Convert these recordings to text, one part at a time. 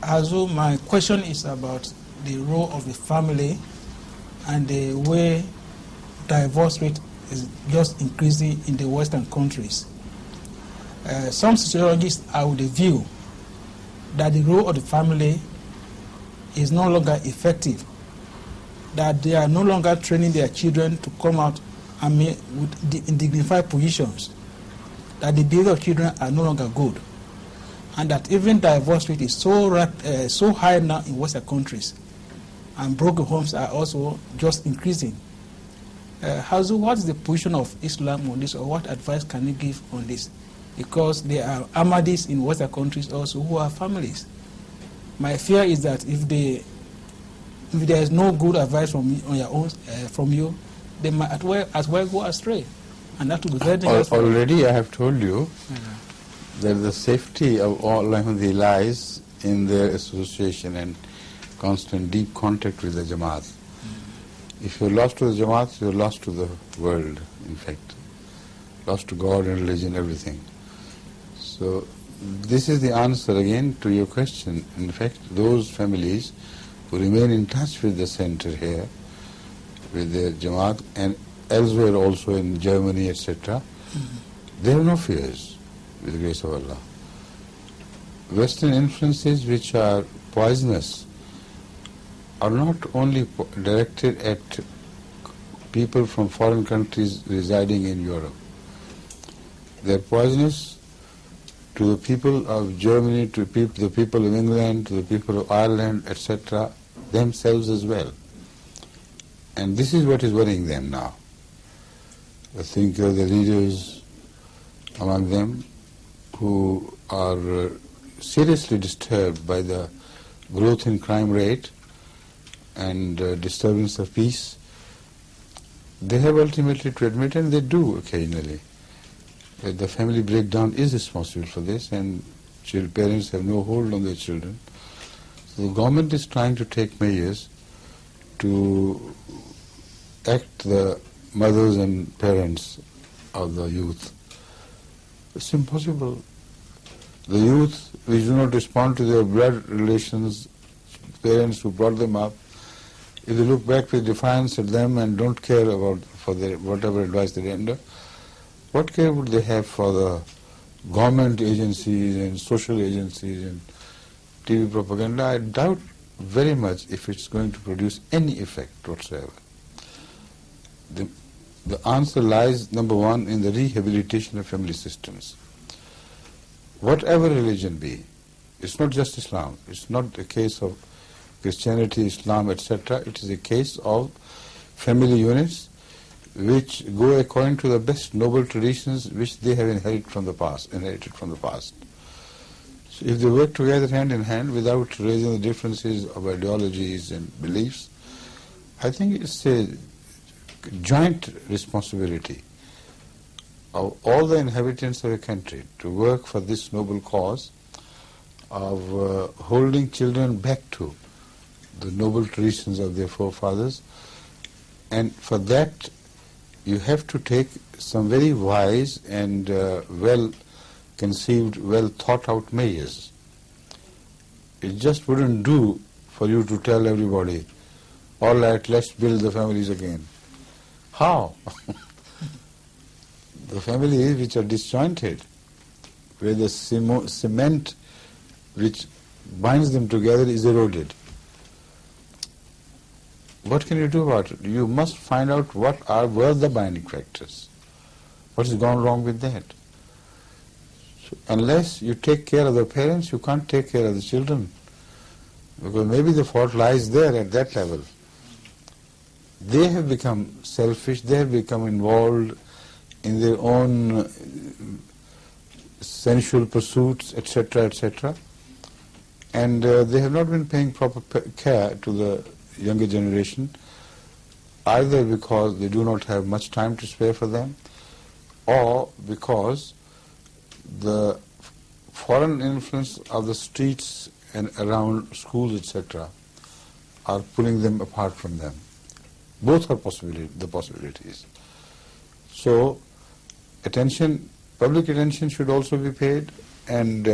Azu, my question is about the role of the family and the way divorce rate is just increasing in the Western countries. Some sociologists are of the view that the role of the family is no longer effective, that they are no longer training their children to come out and in dignified positions, that the behavior of children are no longer good, and that even divorce rate is so high now in Western countries, and broken homes are also just increasing. Hazu, what is the position of Islam on this, or what advice can you give on this? Because there are Ahmadis in Western countries also who have families. My fear is that if there is no good advice from you, they might as well go astray, and that would be very dangerous. Already I have told you that the safety of all Ahmadi lies in their association and constant deep contact with the Jamaat. If you're lost to the Jamaat, you're lost to the world, in fact. Lost to God and religion, everything. So this is the answer again to your question. In fact, those families who remain in touch with the center here, with the Jamaat and elsewhere also in Germany, etc., they have no fears with the grace of Allah. Western influences which are poisonous are not only directed at people from foreign countries residing in Europe. They are poisonous to the people of Germany, to the people of England, to the people of Ireland, etc., themselves as well. And this is what is worrying them now. The thinkers, the leaders among them who are seriously disturbed by the growth in crime rate and disturbance of peace, they have ultimately to admit, and they do occasionally, that the family breakdown is responsible for this, and parents have no hold on their children. So the government is trying to take measures to act the mothers and parents of the youth. It's impossible. The youth which do not respond to their blood relations, parents who brought them up, if they look back with defiance at them and don't care for their whatever advice they render, what care would they have for the government agencies and social agencies and TV propaganda? I doubt very much if it's going to produce any effect whatsoever. The answer lies, number one, in the rehabilitation of family systems. Whatever religion be, it's not just Islam, it's not a case of Christianity, Islam, etc. It is a case of family units which go according to the best noble traditions which they have inherited from the past. So if they work together hand in hand without raising the differences of ideologies and beliefs, I think it's a joint responsibility of all the inhabitants of a country to work for this noble cause of holding children back to the noble traditions of their forefathers. And for that, you have to take some very wise and well-conceived, well-thought-out measures. It just wouldn't do for you to tell everybody, all right, let's build the families again. How? The families which are disjointed, where the cement which binds them together is eroded. What can you do about it? You must find out what were the binding factors. What has gone wrong with that? So unless you take care of the parents, you can't take care of the children. Because maybe the fault lies there at that level. They have become selfish, they have become involved in their own sensual pursuits, etc., etc. And they have not been paying proper care to the younger generation, either because they do not have much time to spare for them, or because the foreign influence of the streets and around schools, etc., are pulling them apart from them. Both are the possibilities. So, public attention should also be paid, and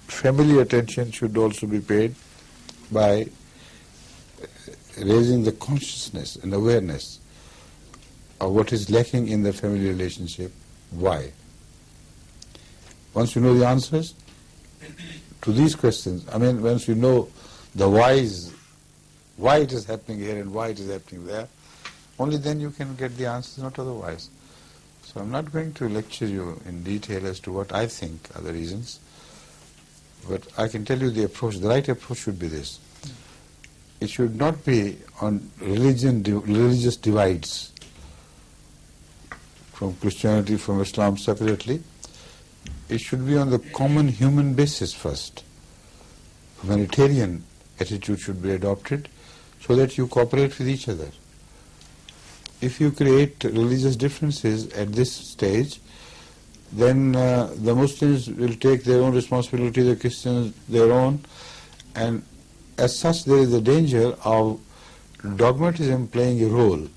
family attention should also be paid by raising the consciousness and awareness of what is lacking in the family relationship. Why? Once you know the answers to these questions, once you know the whys, why it is happening here and why it is happening there, only then you can get the answers, not otherwise. So I'm not going to lecture you in detail as to what I think are the reasons, but I can tell you the approach. The right approach should be this. It should not be on religious divides from Christianity, from Islam separately. It should be on the common human basis first. Humanitarian attitude should be adopted so that you cooperate with each other. If you create religious differences at this stage, then the Muslims will take their own responsibility, the Christians their own, and as such there is a danger of dogmatism playing a role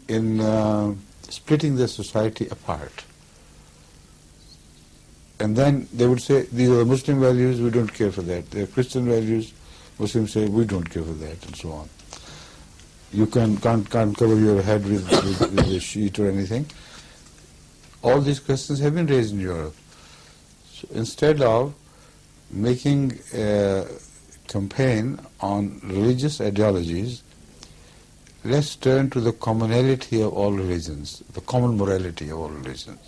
in splitting the society apart. And then they would say, these are the Muslim values, we don't care for that. They are Christian values, Muslims say, we don't care for that, and so on. You can't cover your head with a sheet or anything. All these questions have been raised in Europe. So instead of making a campaign on religious ideologies, let's turn to the commonality of all religions, the common morality of all religions,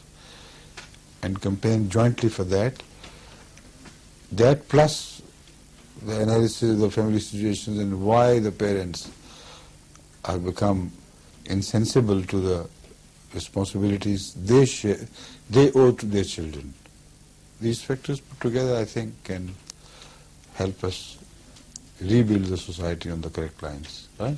and campaign jointly for that. That plus the analysis of the family situations and why the parents have become insensible to the responsibilities they owe to their children. These factors put together, I think, can help us rebuild the society on the correct lines, right?